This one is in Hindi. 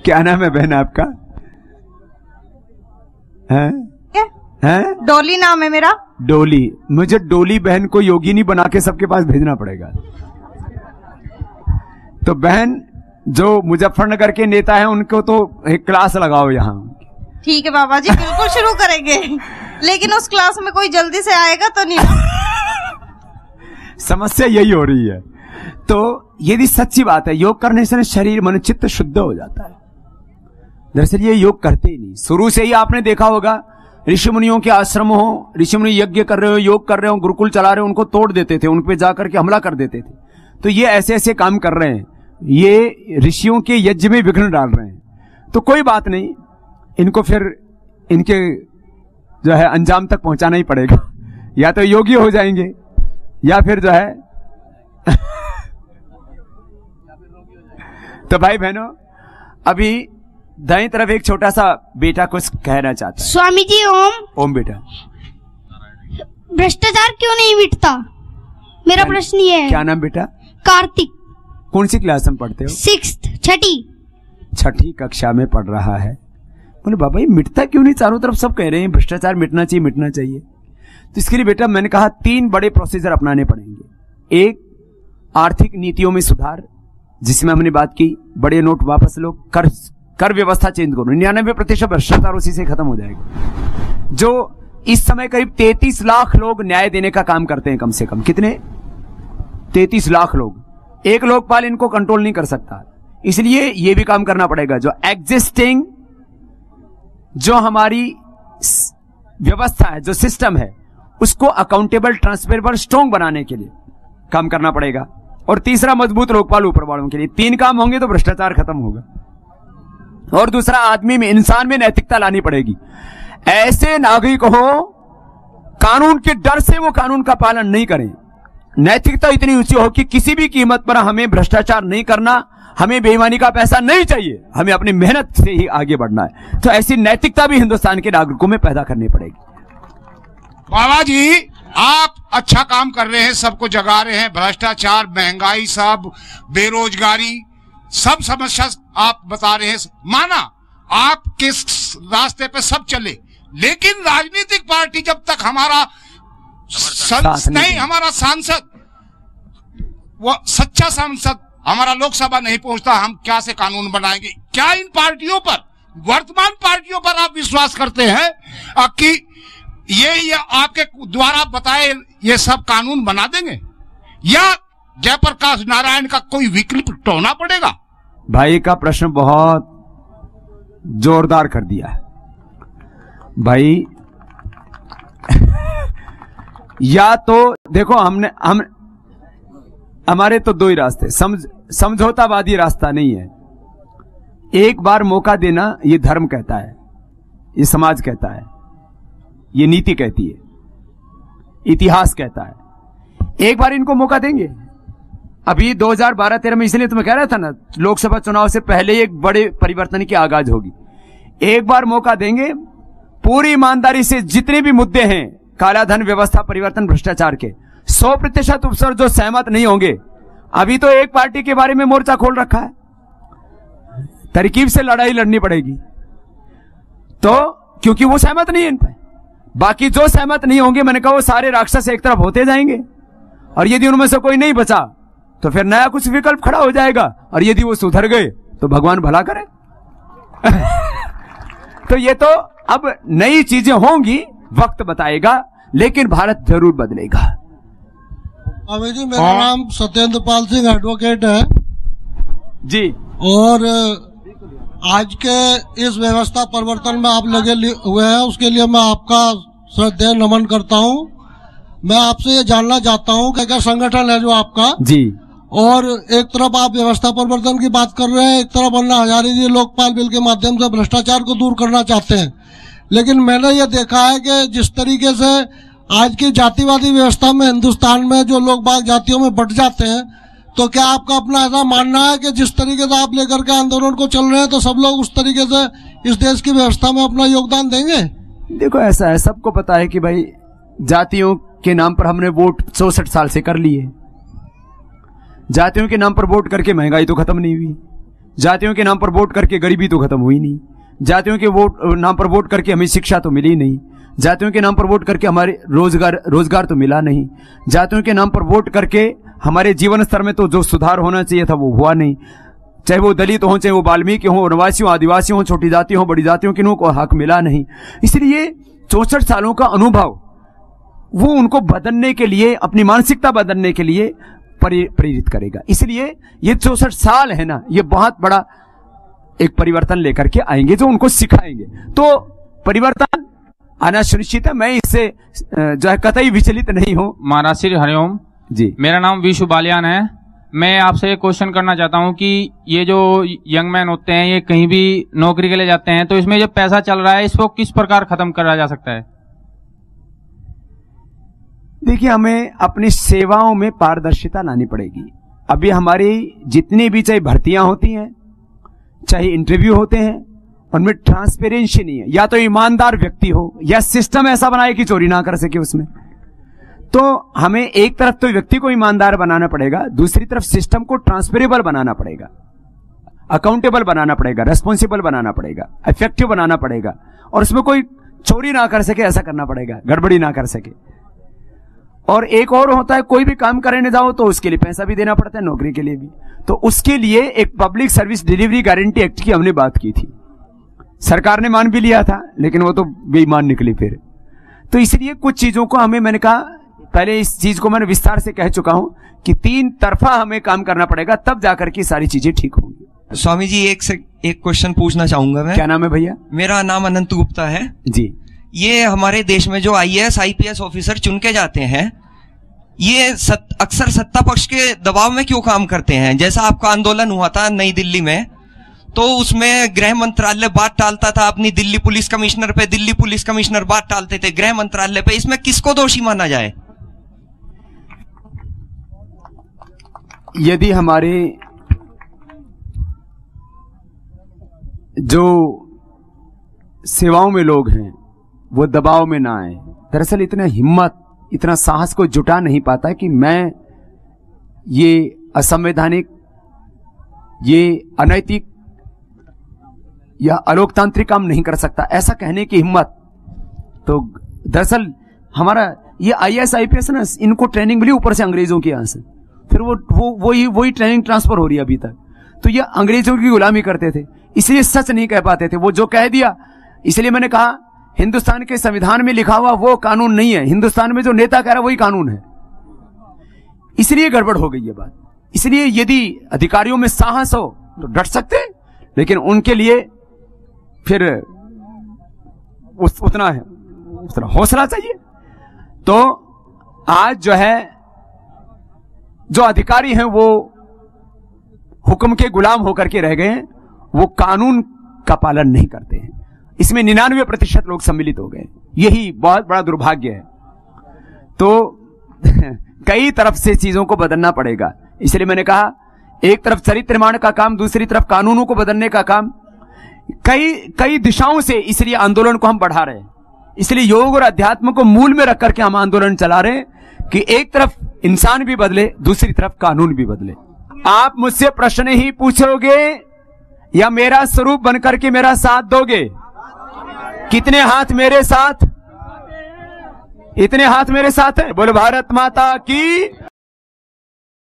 क्या नाम है बहन आपका? डोली नाम है मेरा। डोली। मुझे डोली बहन को योगिनी बना के सबके पास भेजना पड़ेगा। तो बहन जो मुजफ्फरनगर के नेता हैं उनको तो एक क्लास लगाओ यहाँ। ठीक है बाबा जी, बिल्कुल शुरू करेंगे, लेकिन उस क्लास में कोई जल्दी से आएगा तो नहीं। समस्या यही हो रही है। तो यदि सच्ची बात है, योग करने से शरीर मन चित्त शुद्ध हो जाता है। दरअसल ये योग करते ही नहीं। शुरू से ही आपने देखा होगा, ऋषि मुनियों के आश्रम हो, ऋषि मुनि यज्ञ कर रहे हो, योग कर रहे हो, गुरुकुल चला रहे हो, उनको तोड़ देते थे, उन पे जाकर के हमला कर देते थे। तो ये ऐसे ऐसे काम कर रहे हैं, ये ऋषियों के यज्ञ में विघ्न डाल रहे हैं। तो कोई बात नहीं, इनको फिर इनके जो है अंजाम तक पहुंचाना ही पड़ेगा। या तो योगी हो जाएंगे या फिर जो है तो भाई बहनों, अभी दाईं तरफ एक छोटा सा बेटा कुछ कहना चाहता है। स्वामी जी ओम। ओम बेटा। भ्रष्टाचार क्यों नहीं मिटता, मेरा प्रश्न ये है। क्या नाम बेटा? कार्तिक। कौन सी क्लास में पढ़ते हो? 6th, छठी कक्षा में पढ़ रहा है। बोले बाबा ये मिटता क्यों नहीं? चारों तरफ सब कह रहे हैं भ्रष्टाचार मिटना चाहिए, मिटना चाहिए। तो इसके लिए बेटा मैंने कहा 3 बड़े प्रोसीजर अपनाने पड़ेंगे। एक, आर्थिक नीतियों में सुधार, जिसमें हमने बात की, बड़े नोट वापस लो, कर व्यवस्था चेंज करो। 99% भ्रष्टाचार उसी से खत्म हो जाएगा। जो इस समय करीब 33 लाख लोग न्याय देने का काम करते हैं, कम से कम कितने? 33 लाख लोग। एक लोकपाल इनको कंट्रोल नहीं कर सकता, इसलिए यह भी काम करना पड़ेगा। जो एग्जिस्टिंग जो हमारी व्यवस्था है, जो सिस्टम है, उसको अकाउंटेबल, ट्रांसपेरेबल, स्ट्रॉन्ग बनाने के लिए काम करना पड़ेगा। और तीसरा, मजबूत लोकपाल ऊपर वालों के लिए। 3 काम होंगे तो भ्रष्टाचार खत्म होगा। और दूसरा, आदमी में, इंसान में नैतिकता लानी पड़ेगी। ऐसे नागरिक हो कानून के डर से वो कानून का पालन नहीं करें। नैतिकता इतनी ऊंची हो कि किसी भी कीमत पर हमें भ्रष्टाचार नहीं करना, हमें बेईमानी का पैसा नहीं चाहिए, हमें अपनी मेहनत से ही आगे बढ़ना है। तो ऐसी नैतिकता भी हिंदुस्तान के नागरिकों में पैदा करनी पड़ेगी। बाबा जी, आप अच्छा काम कर रहे हैं, सबको जगा रहे हैं। भ्रष्टाचार, महंगाई, सब बेरोजगारी, सब समस्या आप बता रहे हैं। माना आप किस रास्ते पे सब चले, लेकिन राजनीतिक पार्टी जब तक हमारा हमारा सांसद, वो सच्चा सांसद हमारा लोकसभा नहीं पहुंचता, हम क्या से कानून बनाएंगे? क्या इन पार्टियों पर, वर्तमान पार्टियों पर आप विश्वास करते हैं कि ये आपके द्वारा बताए ये सब कानून बना देंगे, या जयप्रकाश नारायण का कोई विकल्प ढूंढना पड़ेगा? भाई का प्रश्न बहुत जोरदार कर दिया है भाई। या तो देखो, हमारे तो 2 ही रास्ते, समझौतावादी रास्ता नहीं है। एक बार मौका देना, ये धर्म कहता है, ये समाज कहता है, ये नीति कहती है, इतिहास कहता है। एक बार इनको मौका देंगे। अभी 2012-13 में, इसलिए तो मैं कह रहा था ना, लोकसभा चुनाव से पहले एक बड़े परिवर्तन की आगाज होगी। एक बार मौका देंगे, पूरी ईमानदारी से जितने भी मुद्दे हैं, काला धन, व्यवस्था परिवर्तन, भ्रष्टाचार के 100% अफसर जो सहमत नहीं होंगे, अभी तो एक पार्टी के बारे में मोर्चा खोल रखा है, तरकीब से लड़ाई लड़नी पड़ेगी। तो क्योंकि वो सहमत नहीं है इन पे, बाकी जो सहमत नहीं होंगे, मैंने कहा वो सारे राक्षस एक तरफ होते जाएंगे। और यदि उनमें से कोई नहीं बचा तो फिर नया कुछ विकल्प खड़ा हो जाएगा। और यदि वो सुधर गए तो भगवान भला करे। तो ये तो अब नई चीजें होंगी, वक्त बताएगा, लेकिन भारत जरूर बदलेगा। अभी जी, मेरा नाम सत्येंद्र पाल सिंह एडवोकेट है जी। और आज के इस व्यवस्था परिवर्तन में आप लगे हुए हैं, उसके लिए मैं आपका श्रद्धेय नमन करता हूं। मैं आपसे ये जानना चाहता हूं कि क्या संगठन है जो आपका जी, और एक तरफ आप व्यवस्था परिवर्तन की बात कर रहे हैं, एक तरफ अन्ना हजारे जी लोकपाल बिल के माध्यम से भ्रष्टाचार को दूर करना चाहते हैं। लेकिन मैंने ये देखा है कि जिस तरीके से आज की जातिवादी व्यवस्था में हिंदुस्तान में जो लोग बाग जातियों में बंट जाते हैं, तो क्या आपका अपना ऐसा मानना है कि जिस तरीके से आप लेकर के आंदोलन को चल रहे हैं, तो सब लोग उस तरीके से इस देश की व्यवस्था में अपना योगदान देंगे? देखो, ऐसा है, सबको पता है कि भाई जातियों के नाम पर हमने वोट 64 साल से कर लिए। जातियों के नाम पर वोट करके महंगाई तो खत्म नहीं हुई, जातियों के नाम पर वोट करके गरीबी तो खत्म हुई नहीं, जातियों के नाम पर वोट करके हमें शिक्षा तो मिली नहीं, जातियों के नाम पर वोट करके हमारे रोजगार तो मिला नहीं, जातियों के नाम पर वोट करके हमारे जीवन स्तर में तो जो सुधार होना चाहिए था वो हुआ नहीं। चाहे वो दलित हो, चाहे वो वाल्मीकि हो, वनवासी हो, आदिवासी हो, छोटी जाति हो, बड़ी जातियों किन्हों को हक मिला नहीं। इसलिए 64 सालों का अनुभव वो उनको बदलने के लिए, अपनी मानसिकता बदलने के लिए प्रेरित करेगा। इसलिए ये 64 साल है ना, ये बहुत बड़ा एक परिवर्तन लेकर के आएंगे जो उनको सिखाएंगे। तो परिवर्तन आना सुनिश्चित है। मैं इससे जो है कतई विचलित नहीं हूं। महाराज श्री हरिओम जी, मेरा नाम विशु बालियान है। मैं आपसे एक क्वेश्चन करना चाहता हूं कि ये जो यंग मैन होते हैं ये कहीं भी नौकरी के लिए जाते हैं, तो इसमें जो पैसा चल रहा है इसको किस प्रकार खत्म करा जा सकता है? देखिए, हमें अपनी सेवाओं में पारदर्शिता लानी पड़ेगी। अभी हमारी जितनी भी चाहे भर्तियां होती हैं, चाहे इंटरव्यू होते हैं, उनमें ट्रांसपेरेंसी नहीं है। या तो ईमानदार व्यक्ति हो या सिस्टम ऐसा बनाए कि चोरी ना कर सके उसमें। तो हमें एक तरफ तो व्यक्ति को ईमानदार बनाना पड़ेगा, दूसरी तरफ सिस्टम को ट्रांसपेरेबल बनाना पड़ेगा, अकाउंटेबल बनाना पड़ेगा, रेस्पॉन्सिबल बनाना पड़ेगा, इफेक्टिव बनाना पड़ेगा, और उसमें कोई चोरी ना कर सके ऐसा करना पड़ेगा, गड़बड़ी ना कर सके। और एक और होता है, कोई भी काम करने जाओ तो उसके लिए पैसा भी देना पड़ता है, नौकरी के लिए भी। तो उसके लिए एक public service delivery guarantee act की हमने बात की थी, सरकार ने मान भी लिया था, लेकिन वो तो बेईमान निकली फिर। तो इसलिए कुछ चीजों को हमें, मैंने कहा पहले इस चीज को मैंने विस्तार से कह चुका हूं कि 3 तरफा हमें काम करना पड़ेगा, तब जाकर के सारी चीजें ठीक होंगी। स्वामी जी, एक क्वेश्चन पूछना चाहूंगा मैं। क्या नाम है भैया? मेरा नाम अनंत गुप्ता है जी। ये हमारे देश में जो IAS IPS ऑफिसर चुन के जाते हैं, ये अक्सर सत्ता पक्ष के दबाव में क्यों काम करते हैं? जैसा आपका आंदोलन हुआ था नई दिल्ली में, तो उसमें गृह मंत्रालय बात टालता था अपनी दिल्ली पुलिस कमिश्नर पे, दिल्ली पुलिस कमिश्नर बात टालते थे गृह मंत्रालय पे। इसमें किसको दोषी माना जाए? यदि हमारे जो सेवाओं में लोग हैं वो दबाव में ना आए, दरअसल इतना हिम्मत, इतना साहस को जुटा नहीं पाता कि मैं ये असंवैधानिक, ये अनैतिक या अलोकतांत्रिक काम नहीं कर सकता, ऐसा कहने की हिम्मत। तो दरअसल हमारा ये IAS IPS ना, इनको ट्रेनिंग मिली ऊपर से अंग्रेजों के यहां से, फिर वही ट्रेनिंग ट्रांसफर हो रही है अभी तक। तो ये अंग्रेजों की गुलामी करते थे, इसलिए सच नहीं कह पाते थे, वो जो कह दिया। इसलिए मैंने कहा हिंदुस्तान के संविधान में लिखा हुआ वो कानून नहीं है, हिंदुस्तान में जो नेता कह रहा है वही कानून है। इसलिए गड़बड़ हो गई ये बात। इसलिए यदि अधिकारियों में साहस हो तो डट सकते हैं, लेकिन उनके लिए फिर उतना हौसला चाहिए। तो आज जो है, जो अधिकारी हैं वो हुक्म के गुलाम होकर के रह गए हैं, वो कानून का पालन नहीं करते हैं। इसमें 99% लोग सम्मिलित हो गए, यही बहुत बड़ा दुर्भाग्य है। तो कई तरफ से चीजों को बदलना पड़ेगा। इसलिए मैंने कहा, एक तरफ चरित्र निर्माण का काम, दूसरी तरफ कानूनों को बदलने का काम, कई दिशाओं से इसलिए आंदोलन को हम बढ़ा रहे हैं। इसलिए योग और अध्यात्म को मूल में रख करके हम आंदोलन चला रहे हैं कि एक तरफ इंसान भी बदले, दूसरी तरफ कानून भी बदले। आप मुझसे प्रश्न ही पूछोगे या मेरा स्वरूप बनकर के मेरा साथ दोगे? कितने हाथ मेरे साथ? इतने हाथ मेरे साथ हैं। बोलो भारत माता की।